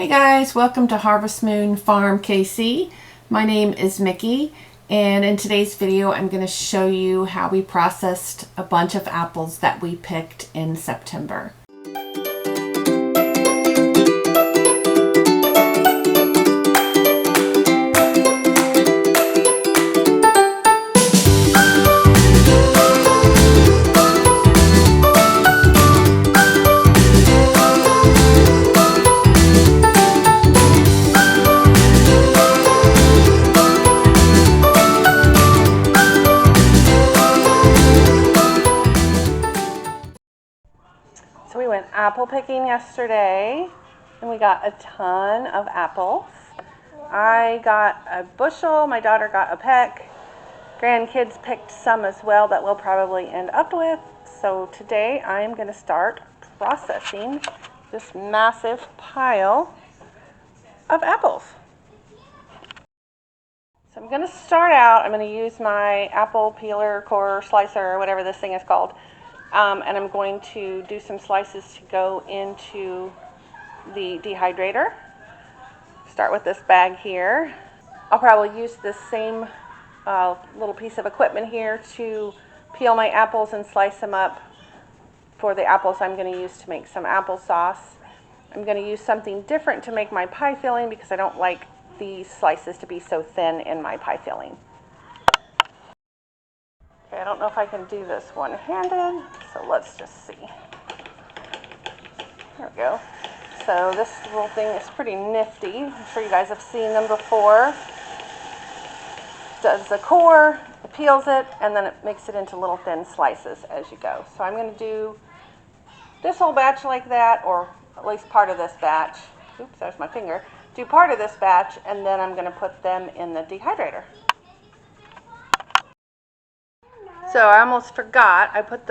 Hey guys, welcome to Harvest Moon Farm KC. My name is Mickey, and in today's video I'm going to show you how we processed a bunch of apples that we picked in September. So we went apple picking yesterday, and we got a ton of apples. I got a bushel, my daughter got a peck. Grandkids picked some as well that we'll probably end up with. So today I am going to start processing this massive pile of apples. So I'm going to start out, I'm going to use my apple peeler, core, slicer, or whatever this thing is called. And I'm going to do some slices to go into the dehydrator. Start with this bag here. I'll probably use this same little piece of equipment here to peel my apples and slice them up for the apples I'm going to use to make some applesauce. I'm going to use something different to make my pie filling because I don't like these slices to be so thin in my pie filling. Okay, I don't know if I can do this one-handed, so let's just see. There we go. So this little thing is pretty nifty. I'm sure you guys have seen them before. It does the core, it peels it, and then it makes it into little thin slices as you go. So I'm going to do this whole batch like that, or at least part of this batch. Oops, there's my finger. Do part of this batch, and then I'm going to put them in the dehydrator. So I almost forgot, I put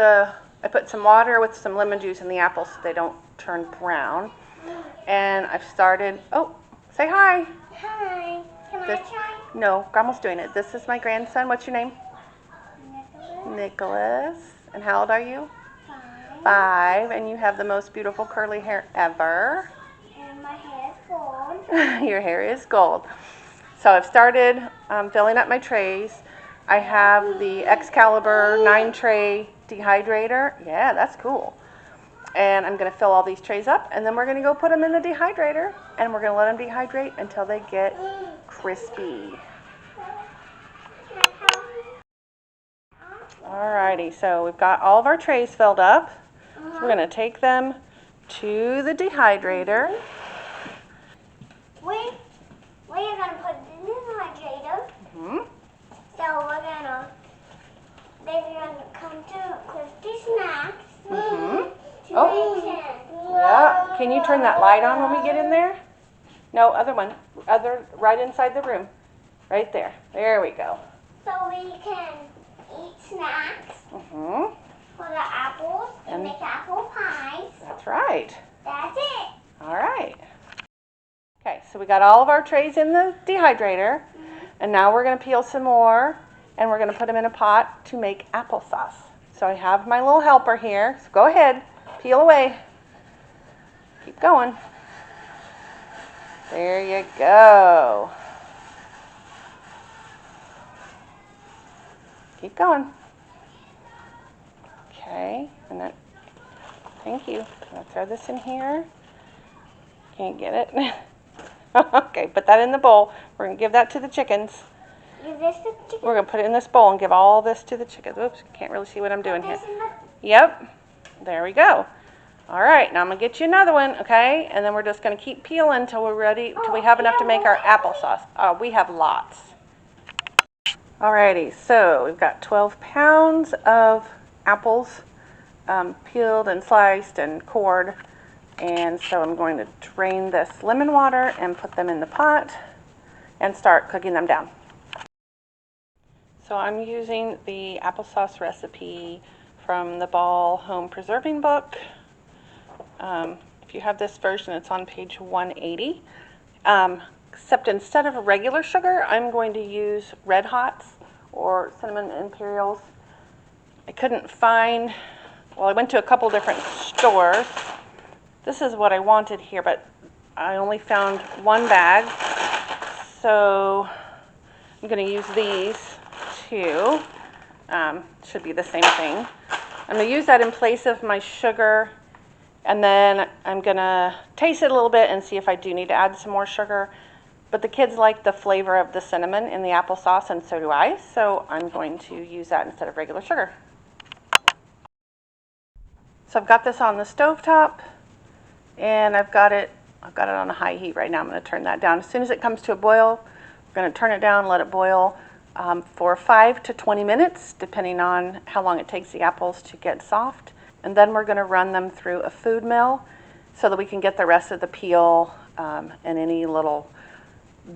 some water with some lemon juice in the apples so they don't turn brown. And I've started, oh, say hi. Hi. Can I try? No, Grandma's doing it. This is my grandson. What's your name? Nicholas. And how old are you? 5. And you have the most beautiful curly hair ever. And my hair is gold. Your hair is gold. So I've started filling up my trays. I have the Excalibur 9-tray dehydrator. Yeah, that's cool. And I'm going to fill all these trays up, and then we're going to go put them in the dehydrator, and we're going to let them dehydrate until they get crispy. Alrighty, so we've got all of our trays filled up. So we're going to take them to the dehydrator. We're going to put it in the dehydrator. So they're gonna come to crispy snacks. Yeah. Can you turn that light on when we get in there? No, other one. Right inside the room. Right there. There we go. So we can eat snacks for the apples and make apple pies. That's right. That's it. All right. Okay, so we got all of our trays in the dehydrator, and now we're going to peel some more, and we're going to put them in a pot to make applesauce. So I have my little helper here, so go ahead, peel away. Keep going. There you go. Keep going. Okay, and then, thank you. I'll throw this in here. Can't get it. Okay, put that in the bowl. We're going to give that to the chickens. Give this to the chickens? We're going to put it in this bowl and give all this to the chickens. Oops, can't really see what I'm doing here. Yep, there we go. All right, now I'm going to get you another one, okay? And then we're just going to keep peeling until we're ready, till we have enough to make our applesauce. We have lots. Alrighty, so we've got 12 pounds of apples peeled and sliced and cored. And so I'm going to drain this lemon water and put them in the pot and start cooking them down. So I'm using the applesauce recipe from the Ball Home Preserving book. If you have this version, it's on page 180. Except instead of regular sugar, I'm going to use Red Hots or Cinnamon Imperials. I couldn't find, well, I went to a couple different stores. This is what I wanted here, but I only found one bag, so I'm going to use these two. Should be the same thing. I'm going to use that in place of my sugar, and then I'm going to taste it a little bit and see if I do need to add some more sugar. But the kids like the flavor of the cinnamon in the applesauce, and so do I, so I'm going to use that instead of regular sugar. So I've got this on the stovetop, and I've got it on a high heat right now. I'm going to turn that down. As soon as it comes to a boil, we're going to turn it down, let it boil for 5 to 20 minutes, depending on how long it takes the apples to get soft. And then we're going to run them through a food mill so that we can get the rest of the peel and any little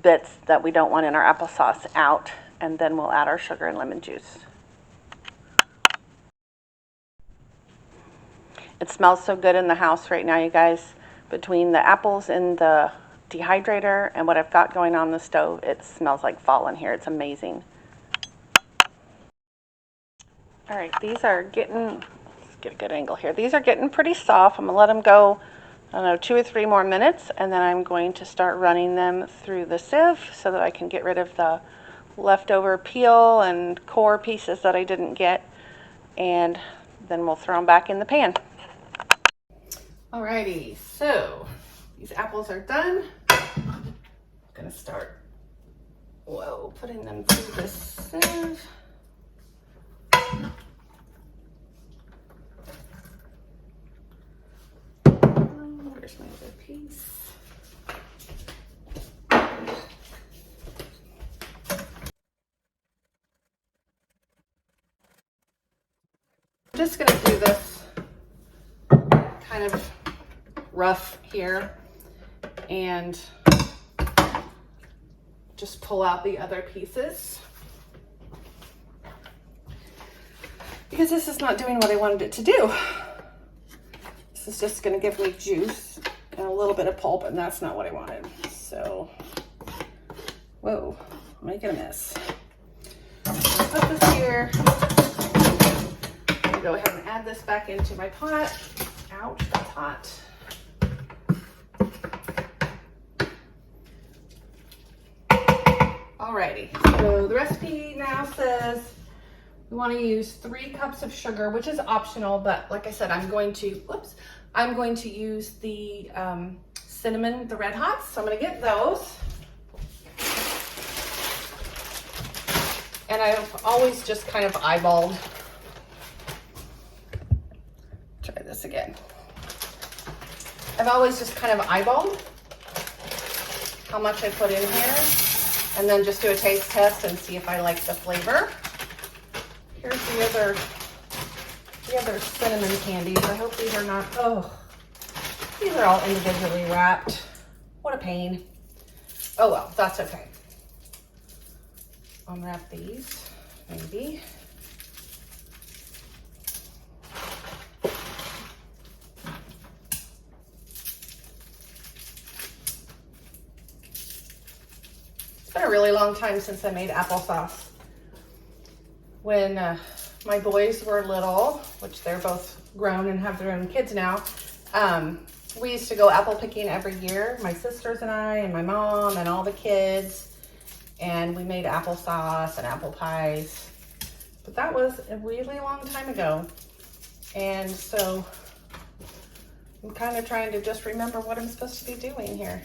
bits that we don't want in our applesauce out. And then we'll add our sugar and lemon juice. It smells so good in the house right now, you guys. Between the apples in the dehydrator and what I've got going on the stove, it smells like fall in here. It's amazing. All right, these are getting, let's get a good angle here. These are getting pretty soft. I'm gonna let them go, I don't know, 2 or 3 more minutes, and then I'm going to start running them through the sieve so that I can get rid of the leftover peel and core pieces that I didn't get, and then we'll throw them back in the pan. Alrighty, so these apples are done. I'm gonna start, putting them through the sieve. Where's my other piece? I'm just gonna do this kind of rough here and just pull out the other pieces because this is not doing what I wanted it to do. This is just going to give me juice and a little bit of pulp, and that's not what I wanted. So, whoa, I'm making a mess. I'll put this here. I'm going to go ahead and add this back into my pot. Ouch, that's hot. Alrighty, so the recipe now says we want to use 3 cups of sugar, which is optional, but like I said, I'm going to use the cinnamon, the red hots, so I'm going to get those. And I've always just kind of eyeballed. Try this again. I've always just kind of eyeballed how much I put in here, and then just do a taste test and see if I like the flavor. Here's the other cinnamon candies. I hope these are not, these are all individually wrapped. What a pain. Oh well, that's okay. Unwrap these, maybe. It's been a really long time since I made applesauce. When my boys were little, which they're both grown and have their own kids now, we used to go apple picking every year, my sisters and I and my mom and all the kids, and we made applesauce and apple pies. But that was a really long time ago, and so I'm kind of trying to just remember what I'm supposed to be doing here.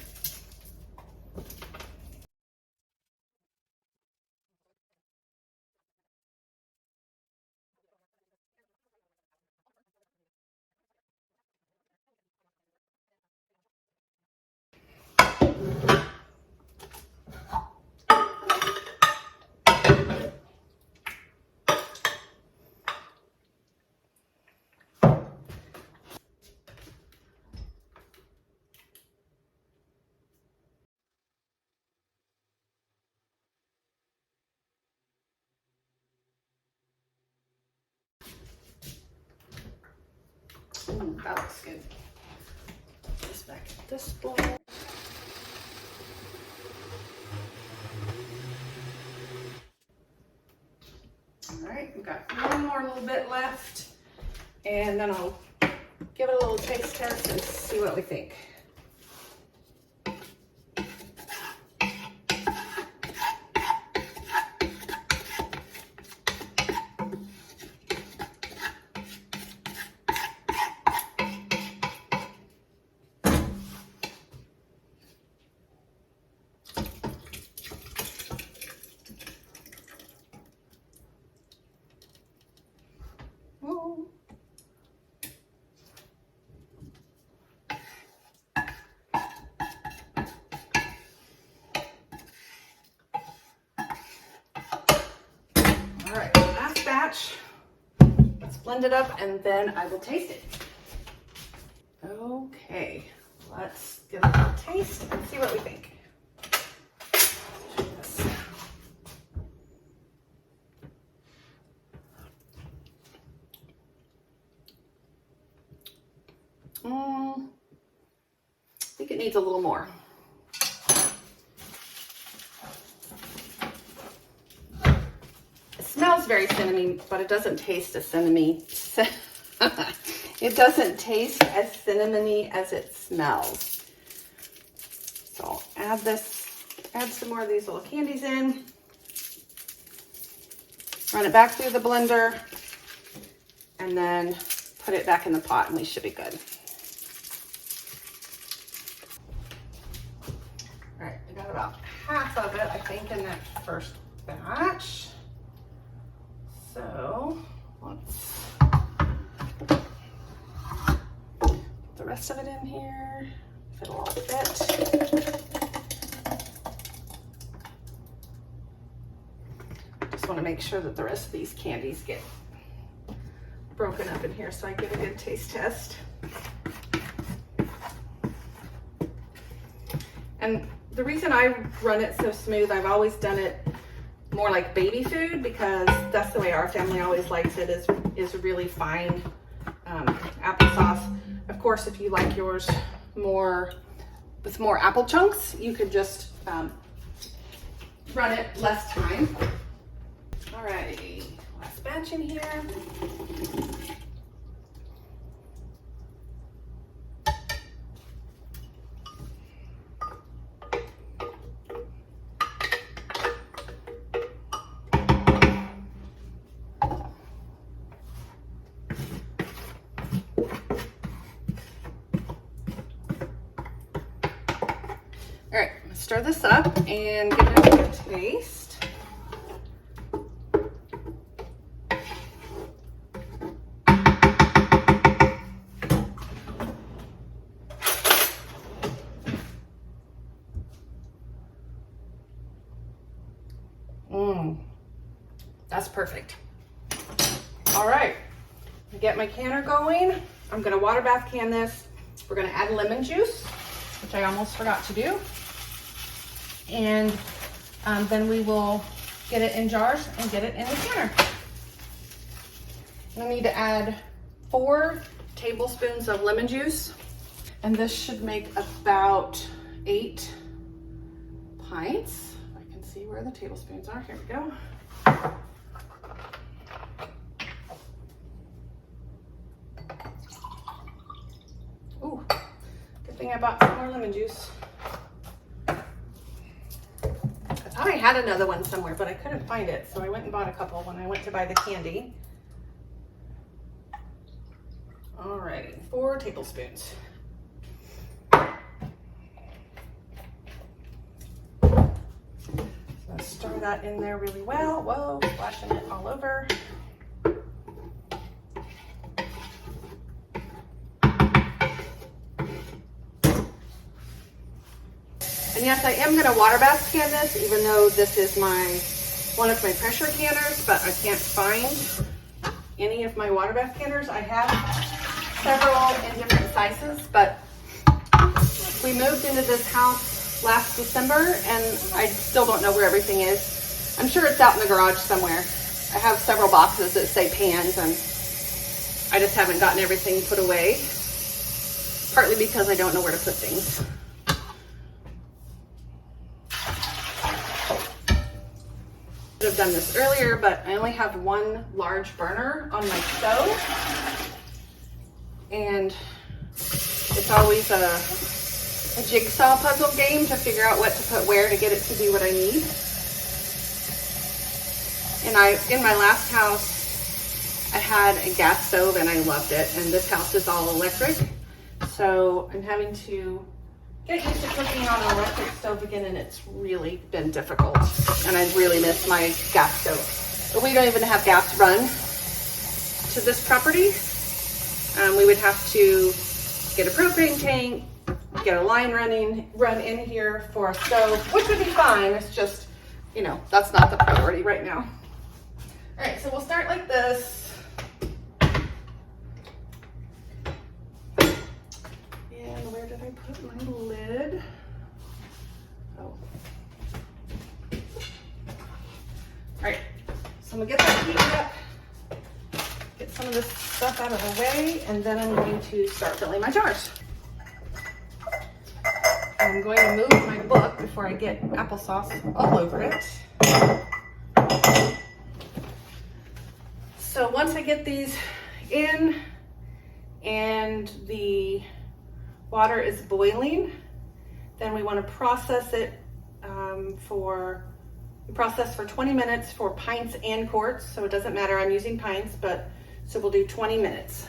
Ooh, that looks good. Put this back in this bowl. All right, we've got one more little bit left, and then I'll give it a little taste test and see what we think. blend it up, and then I will taste it. Okay, let's give it a little taste and see what we think. I think it needs a little more. It smells very cinnamony, but it doesn't taste as cinnamony. It doesn't taste as cinnamony as it smells. So I'll add some more of these little candies in. Run it back through the blender, and then put it back in the pot, and we should be good. All right, I got about half of it, I think, in that first batch. So let's put the rest of it in here, if it'll all fit. Just want to make sure that the rest of these candies get broken up in here so I get a good taste test. And the reason I run it so smooth, I've always done it more like baby food, because that's the way our family always likes it, is really fine applesauce. Of course, if you like yours more with more apple chunks, you could just run it less time. Alrighty, last batch in here. All right, let's stir this up and give it a good taste. That's perfect. All right, I get my canner going. I'm gonna water bath can this. We're gonna add lemon juice, which I almost forgot to do. And then we will get it in jars and get it in the canner. I need to add 4 tablespoons of lemon juice, and this should make about 8 pints. I can see where the tablespoons are. Here we go. Ooh, good thing I bought some more lemon juice. I thought I had another one somewhere, but I couldn't find it, so I went and bought a couple when I went to buy the candy. Alrighty, 4 tablespoons. So stir that in there really well. Whoa, splashing it all over. And yes, I am gonna water bath can this, even though this is one of my pressure canners, but I can't find any of my water bath canners. I have several in different sizes, but we moved into this house last December and I still don't know where everything is. I'm sure it's out in the garage somewhere. I have several boxes that say pans and I just haven't gotten everything put away, partly because I don't know where to put things. I should have done this earlier, but I only have 1 large burner on my stove, and it's always a jigsaw puzzle game to figure out what to put where to get it to do what I need. And in my last house, I had a gas stove and I loved it, and this house is all electric, so I'm having to get used to cooking on an electric stove again, and it's really been difficult. And I really miss my gas stove. But we don't even have gas run to this property. We would have to get a propane tank, get a line run in here for a stove, which would be fine. It's just, you know, that's not the priority right now. All right, so we'll start like this. did I put my lid? Oh. All right, so I'm gonna get that heated up, get some of this stuff out of the way, and then I'm going to start filling my jars. I'm going to move my book before I get applesauce all over it. So once I get these in and the water is boiling, then we want to process it for 20 minutes for pints and quarts. So it doesn't matter, I'm using pints, but so we'll do 20 minutes.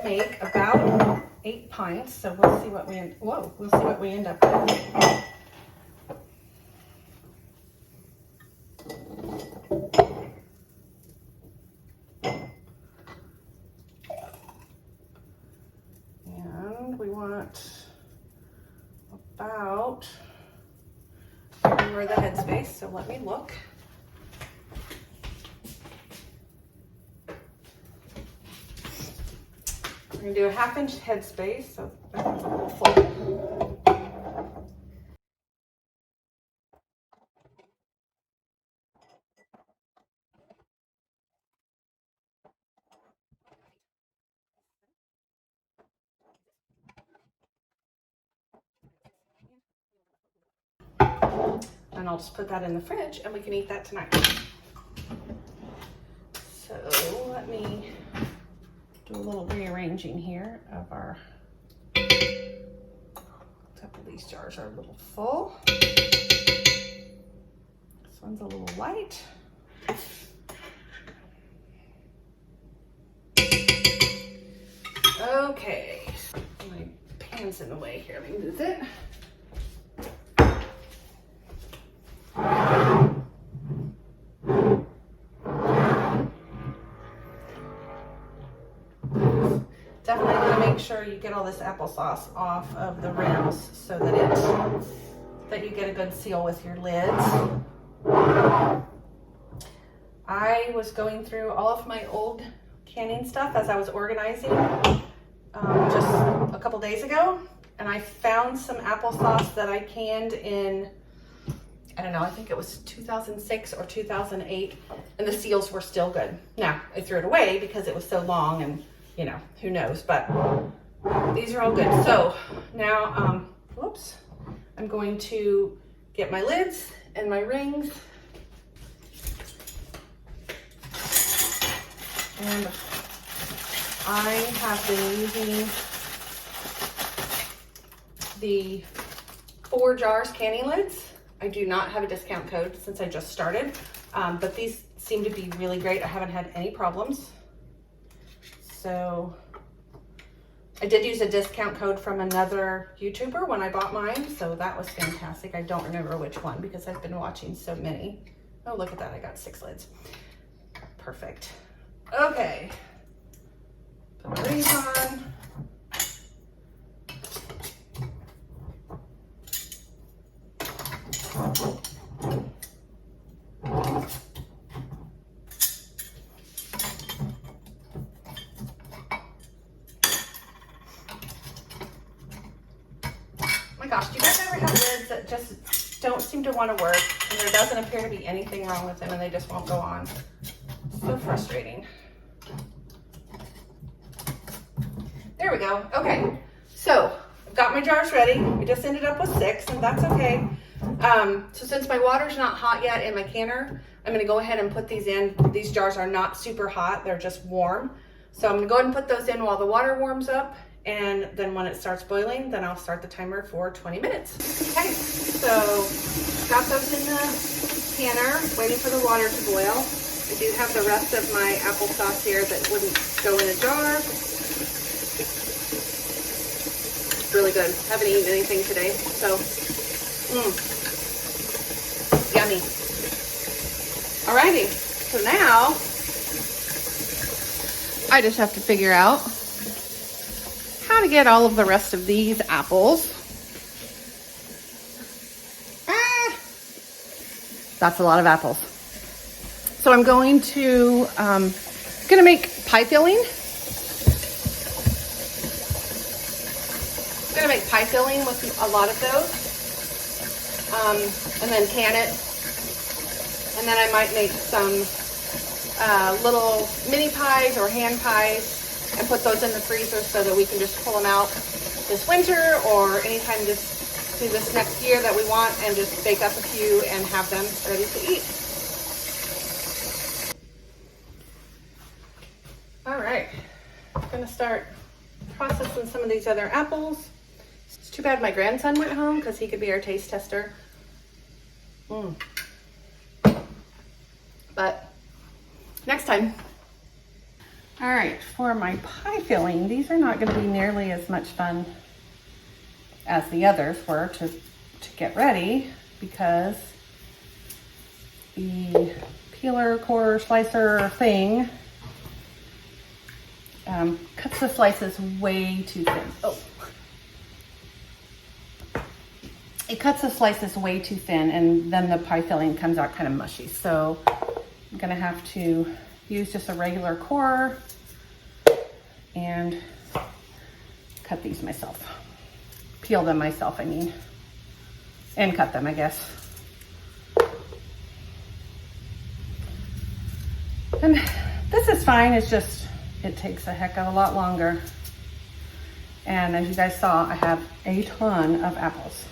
Make about 8 pints, so we'll see what we end up with. And we want about over the headspace, so let me look. We're gonna do a 1/2 inch headspace, so that's a little full. And I'll just put that in the fridge and we can eat that tonight. So let me do a little rearranging here of our, a couple of these jars are a little full. This one's a little light. Okay, my pan's in the way here, let me move it. Definitely want to make sure you get all this applesauce off of the rims so that you get a good seal with your lids. I was going through all of my old canning stuff as I was organizing just a couple days ago, and I found some applesauce that I canned in, I don't know, I think it was 2006 or 2008, and the seals were still good. Now, I threw it away because it was so long and, you know, who knows, but these are all good. So now, whoops, I'm going to get my lids and my rings. And I have been using the 4 jars canning lids. I do not have a discount code since I just started, but these seem to be really great. I haven't had any problems. So I did use a discount code from another YouTuber when I bought mine, so that was fantastic. I don't remember which one because I've been watching so many. Oh, look at that, I got 6 lids. Perfect. Okay, put my rings on. Oh my gosh, do you guys ever have lids that just don't seem to want to work and there doesn't appear to be anything wrong with them and they just won't go on? So frustrating. There we go. Okay, so I've got my jars ready. We just ended up with 6, and that's okay. So since my water's not hot yet in my canner, I'm gonna go ahead and put these in. These jars are not super hot, they're just warm. So I'm gonna go ahead and put those in while the water warms up, and then when it starts boiling, then I'll start the timer for 20 minutes. Okay, so got those in the canner, waiting for the water to boil. I do have the rest of my applesauce here that wouldn't go in a jar. It's really good. Haven't eaten anything today, so yummy. Alrighty, so now I just have to figure out how to get all of the rest of these apples. That's a lot of apples. So I'm going to make pie filling. I'm gonna make pie filling with a lot of those, and then can it. And then I might make some little mini pies or hand pies and put those in the freezer so that we can just pull them out this winter or anytime through this next year that we want, and just bake up a few and have them ready to eat. All right, I'm gonna start processing some of these other apples. It's too bad my grandson went home because he could be our taste tester. But next time. All right, for my pie filling, these are not going to be nearly as much fun as the others were to get ready, because the peeler, core, slicer thing cuts the slices way too thin. It cuts the slices way too thin, and then the pie filling comes out kind of mushy. So I'm gonna have to use just a regular core and cut these myself. Peel them myself, I mean. And cut them, I guess. And this is fine, it's just, it takes a heck of a lot longer. And as you guys saw, I have a ton of apples,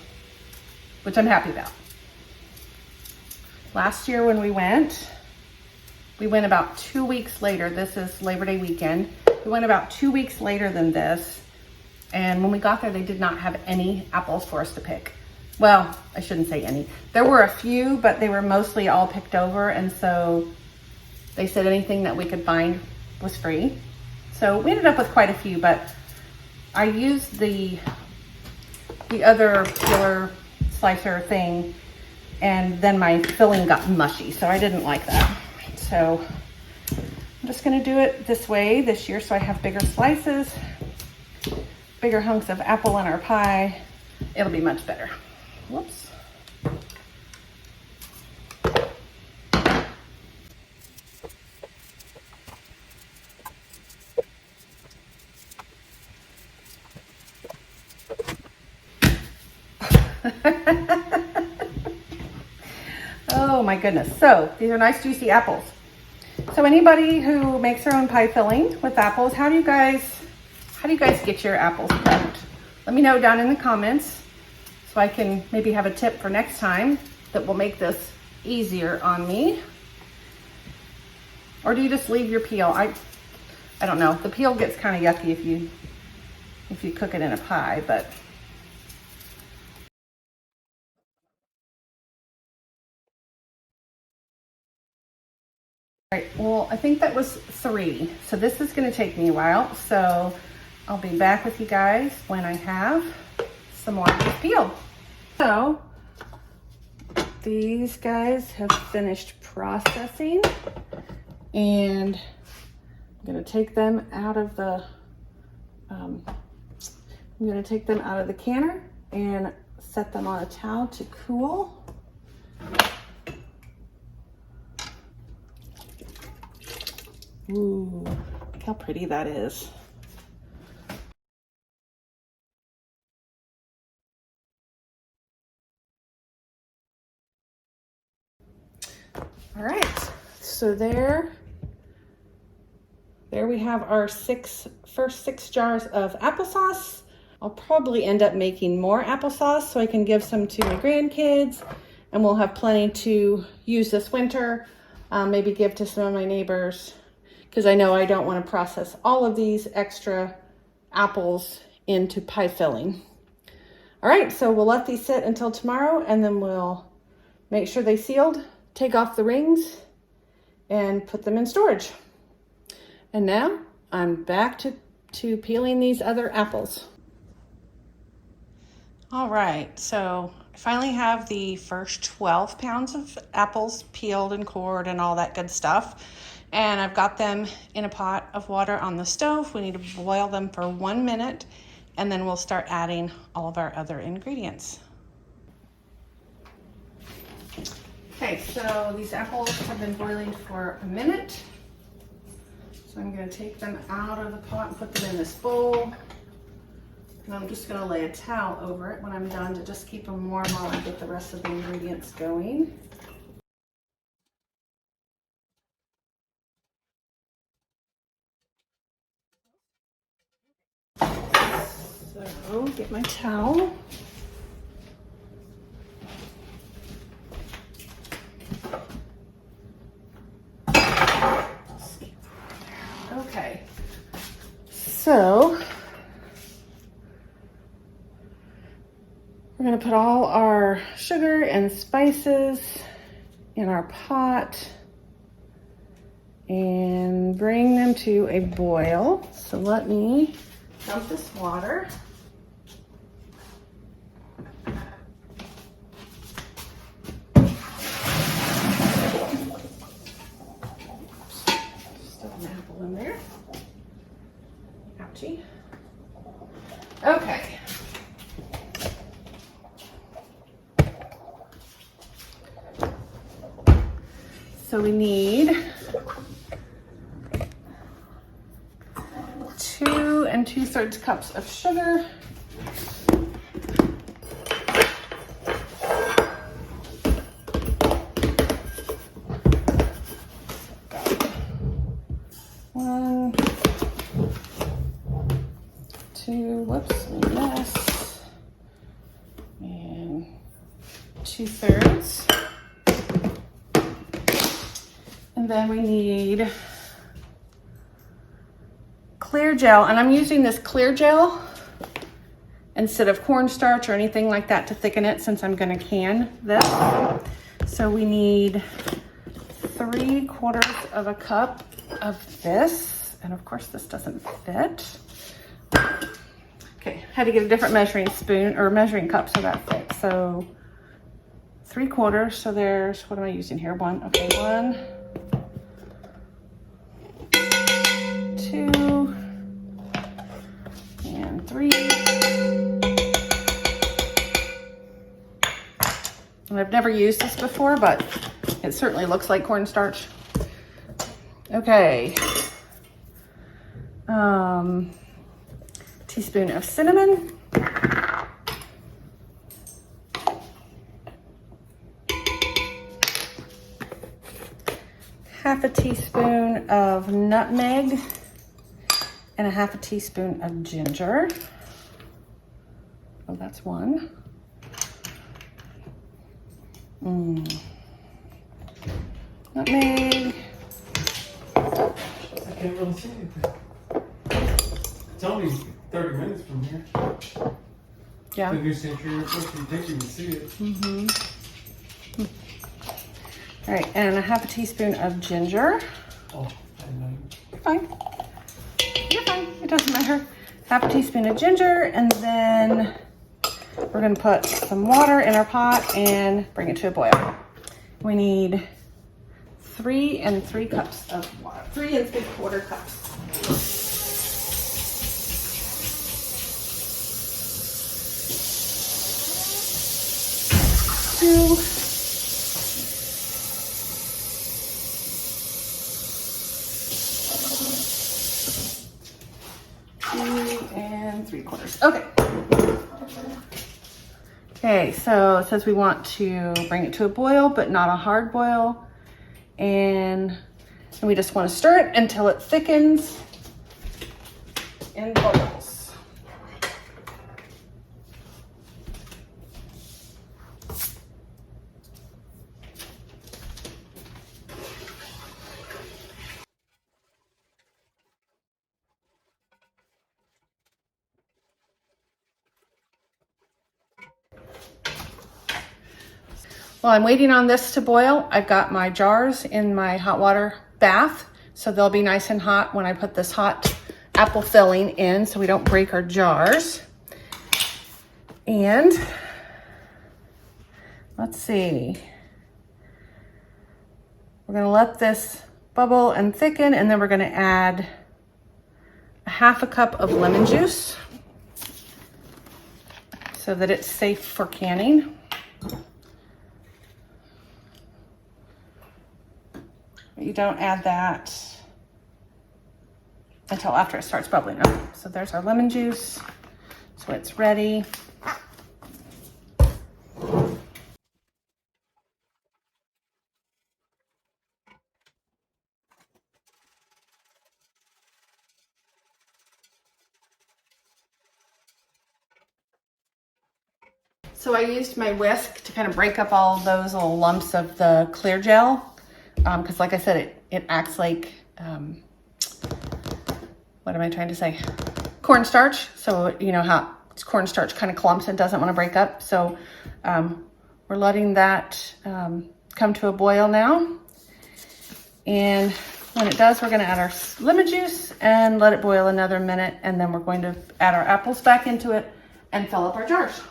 which I'm happy about. Last year when we went about 2 weeks later. This is Labor Day weekend. We went about 2 weeks later than this. And when we got there, they did not have any apples for us to pick. Well, I shouldn't say any. There were a few, but they were mostly all picked over. And so they said anything that we could find was free. So we ended up with quite a few, but I used the other peeler slicer thing, and then my filling got mushy, so I didn't like that. So I'm just gonna do it this way this year so I have bigger slices, bigger hunks of apple in our pie. It'll be much better. Whoops. Oh my goodness. So these are nice juicy apples. So anybody who makes their own pie filling with apples, how do you guys get your apples prepped? Let me know down in the comments so I can maybe have a tip for next time that will make this easier on me. Or do you just leave your peel? I don't know. The peel gets kind of yucky if you cook it in a pie, but all right, well, I think that was 3. So this is gonna take me a while. So I'll be back with you guys when I have some more of this peel. So these guys have finished processing, and I'm gonna take them out of the, canner and set them on a towel to cool. Ooh, look how pretty that is. All right, so there we have our first six jars of applesauce. I'll probably end up making more applesauce so I can give some to my grandkids, and we'll have plenty to use this winter. Maybe give to some of my neighbors, because I know I don't want to process all of these extra apples into pie filling. All right, so we'll let these sit until tomorrow, and then we'll make sure they sealed, take off the rings, and put them in storage. And now I'm back to peeling these other apples. All right, so I finally have the first 12 pounds of apples peeled and cored and all that good stuff. And I've got them in a pot of water on the stove. We need to boil them for 1 minute. and then we'll start adding all of our other ingredients. Okay, so these apples have been boiling for a minute. So I'm going to take them out of the pot and put them in this bowl. And I'm just going to lay a towel over it when I'm done to just keep them warm while I get the rest of the ingredients going. So, get my towel. Okay, so we're going to put all our sugar and spices in our pot and bring them to a boil. So let me dump this water. Still an apple in there. Ouchie. Okay. So we need 2 2/3 cups of sugar. One, two, whoops, mess. And 2/3. And then we need clear gel, and I'm using this clear gel instead of cornstarch or anything like that to thicken it since I'm going to can this. So we need 3/4 of a cup of this, and of course this doesn't fit. Okay, had to get a different measuring spoon or measuring cup so that fits. So 3/4, so there's, what am I using here? 1, okay, 1, 2, and 3. And I've never used this before, but it certainly looks like cornstarch. Okay. Teaspoon of cinnamon. Half a teaspoon of nutmeg. And a half a teaspoon of ginger. Oh, that's 1. Nutmeg. I can't really see anything. It's only 30 minutes from here. Yeah. The New Century Airport, you think you can see it. All right, and a half a teaspoon of ginger. Oh, I know. You're fine. You're fine. It doesn't matter. Half a teaspoon of ginger, and then we're going to put some water in our pot and bring it to a boil. We need 3 3 cups of water. 3 3/4 cups. Two. 2 3/4. Okay. Okay, so it says we want to bring it to a boil, but not a hard boil. And we just want to stir it until it thickens and bubbles. While I'm waiting on this to boil, I've got my jars in my hot water bath, so they'll be nice and hot when I put this hot apple filling in so we don't break our jars. And let's see. We're gonna let this bubble and thicken, and then we're gonna add a half a cup of lemon juice. so that it's safe for canning. You don't add that until after it starts bubbling up. So there's our lemon juice. So it's ready. So I used my whisk to kind of break up all those little lumps of the clear gel. Because like I said, it acts like, what am I trying to say? Cornstarch. So you know how cornstarch kind of clumps and doesn't want to break up. So we're letting that come to a boil now. And when it does, we're going to add our lemon juice and let it boil another minute. And then we're going to add our apples back into it and fill up our jars.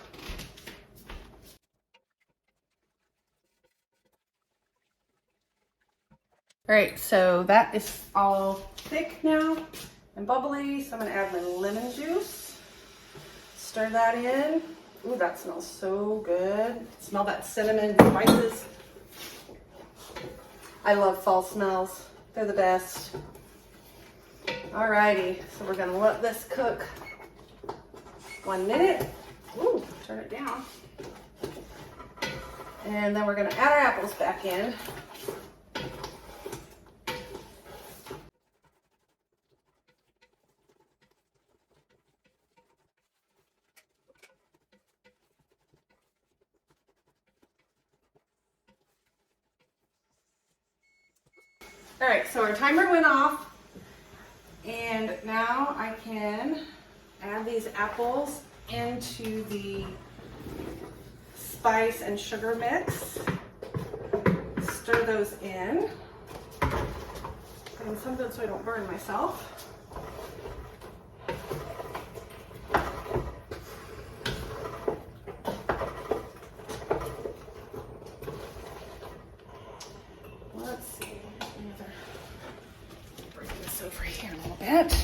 All right, so that is all thick now and bubbly. So I'm gonna add my lemon juice. Stir that in. Ooh, that smells so good. Smell that cinnamon and spices. I love fall smells. They're the best. Alrighty, so we're gonna let this cook 1 minute. Ooh, turn it down. And then we're gonna add our apples back in. All right, so our timer went off, and now I can add these apples into the spice and sugar mix. Stir those in. And something so I don't burn myself. Let's see. Bring this over here a little bit.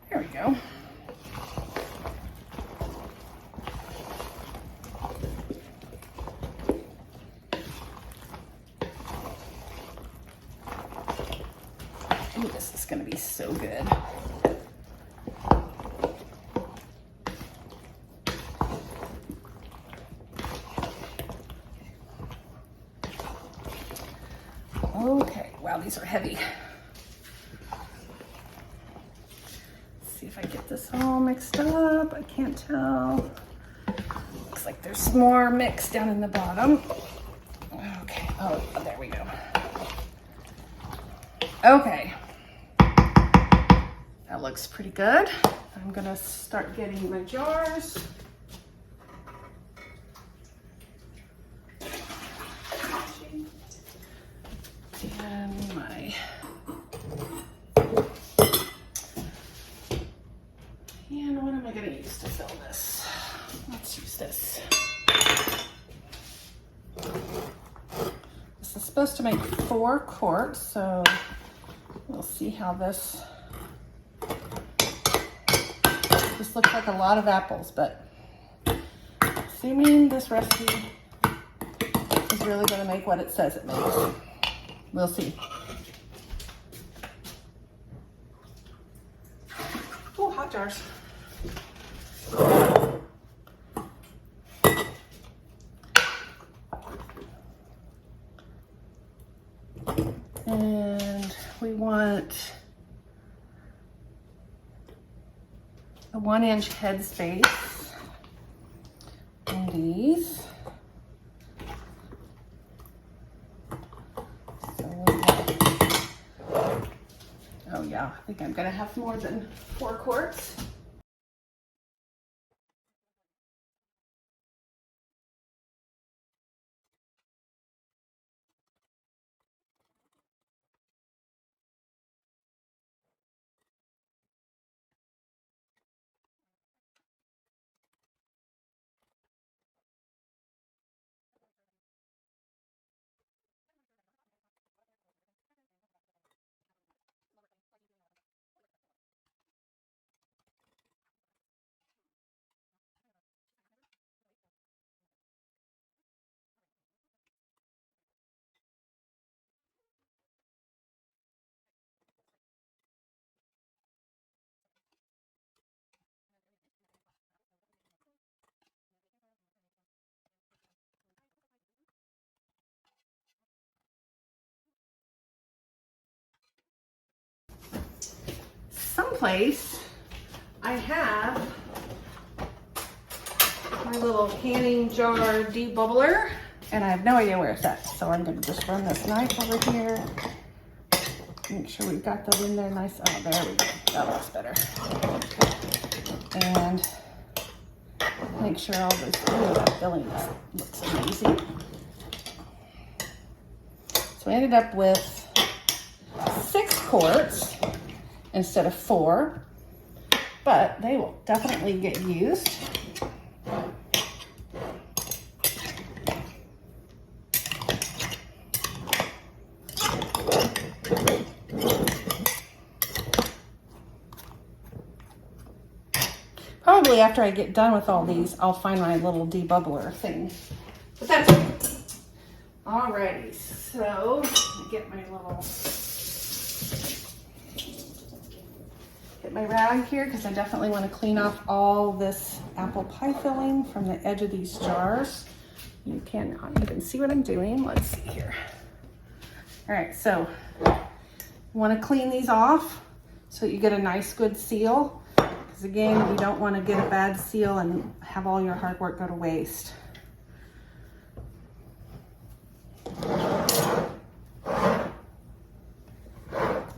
There we go. Ooh, this is going to be so good. Okay, wow, these are heavy. Let's see if I get this all mixed up. I can't tell. Looks like there's more mix down in the bottom. Okay, oh, there we go. Okay, that looks pretty good. I'm gonna start getting my jars. And my, and what am I gonna use to fill this? Let's use this. This is supposed to make 4 quarts, so we'll see how this looks like a lot of apples, but assuming this recipe is really gonna make what it says it makes. We'll see. Oh, hot jars. And we want a 1-inch head space in these. Oh yeah, I think I'm gonna have more than 4 quarts. place, I have my little canning jar debubbler, and I have no idea where it's at. So I'm gonna just run this knife over here. Make sure we've got that in there nice. Oh, there we go. That looks better. Okay. And make sure all this, ooh, that filling looks amazing. So I ended up with 6 quarts instead of 4, but they will definitely get used. Probably after I get done with all these, I'll find my little debubbler thing. But that's okay. Alrighty, so get my rag here because I definitely want to clean off all this apple pie filling from the edge of these jars. You cannot even see what I'm doing. Let's see here. All right, so you want to clean these off so that you get a nice good seal. Because again, you don't want to get a bad seal and have all your hard work go to waste.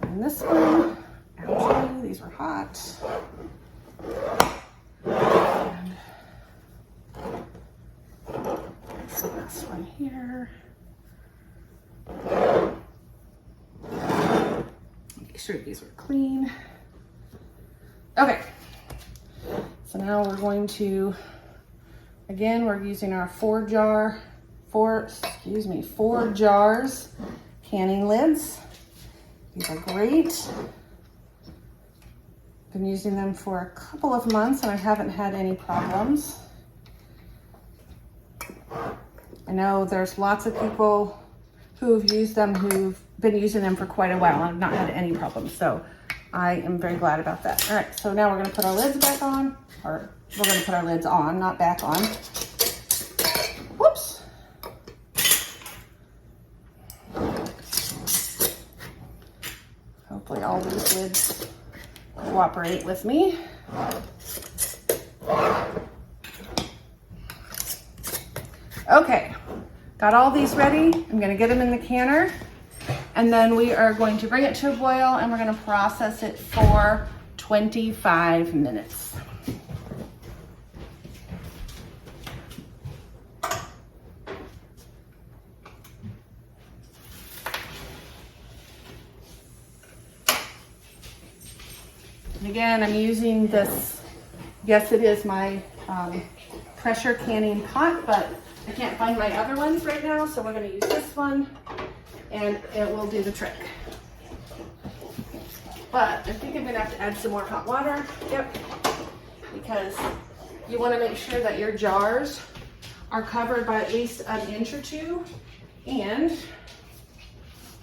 And this one, ouchie, these are hot. And this one here. Make sure these are clean. Okay, so now we're going to, again, we're using our 4 jars canning lids. These are great. Been using them for a couple of months and I haven't had any problems. I know there's lots of people who've used them who've been using them for quite a while and have not had any problems. So I am very glad about that. All right, so now we're gonna put our lids back on, or we're gonna put our lids on, not back on. Whoops. Hopefully all these lids cooperate with me. Okay, got all these ready. I'm gonna get them in the canner. And then we are going to bring it to a boil and we're going to process it for 25 minutes. And again, I'm using this, yes, it is my pressure canning pot, but I can't find my other ones right now, so we're going to use this one. And it will do the trick. But I think I'm gonna have to add some more hot water. Yep. Because you wanna make sure that your jars are covered by at least an inch or 2, and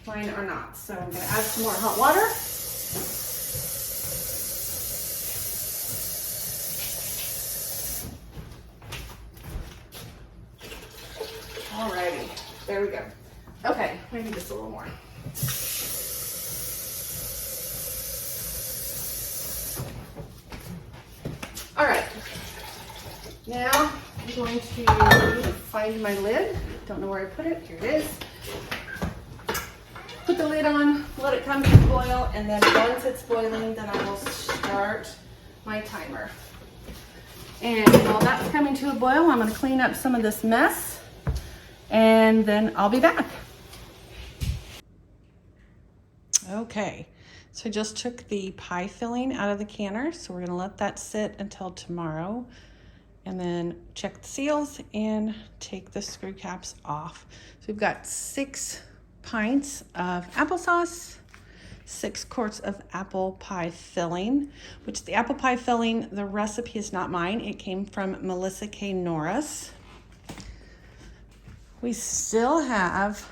mine are not. So I'm gonna add some more hot water. Alrighty, there we go. Okay, maybe just a little more. All right, now I'm going to find my lid. Don't know where I put it, here it is. Put the lid on, let it come to a boil, and then once it's boiling, then I will start my timer. And while that's coming to a boil, I'm gonna clean up some of this mess, and then I'll be back. Okay, so I just took the pie filling out of the canner, so we're gonna let that sit until tomorrow, and then check the seals and take the screw caps off. So we've got 6 pints of applesauce, 6 quarts of apple pie filling, which the apple pie filling, the recipe is not mine. It came from Melissa K. Norris. We still have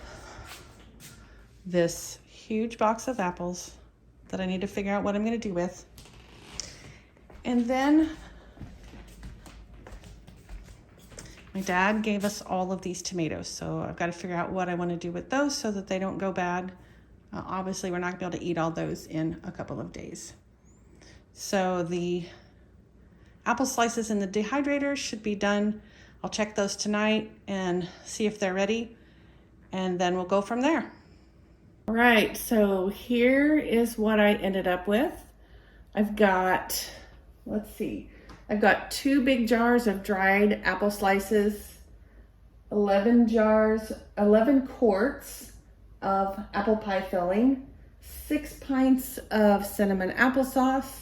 this huge box of apples that I need to figure out what I'm going to do with. And then my dad gave us all of these tomatoes, so I've got to figure out what I want to do with those so that they don't go bad. Obviously, we're not going to be able to eat all those in a couple of days. So the apple slices in the dehydrator should be done. I'll check those tonight and see if they're ready, and then we'll go from there. All right, so here is what I ended up with. I've got, let's see, I've got 2 big jars of dried apple slices, 11 quarts of apple pie filling, 6 pints of cinnamon applesauce,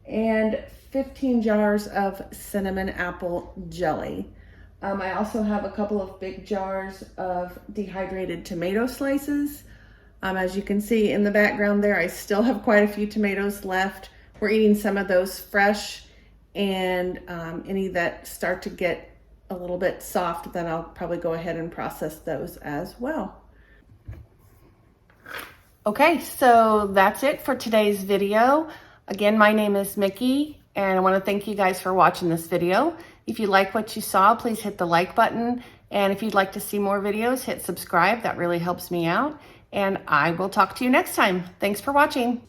and 15 jars of cinnamon apple jelly. I also have a couple of big jars of dehydrated tomato slices. As you can see in the background there, I still have quite a few tomatoes left. We're eating some of those fresh, and any that start to get a little bit soft, then I'll probably go ahead and process those as well. Okay, so that's it for today's video. Again, my name is Mickey, and I want to thank you guys for watching this video. If you like what you saw, please hit the like button. And if you'd like to see more videos, hit subscribe. That really helps me out. And I will talk to you next time. Thanks for watching.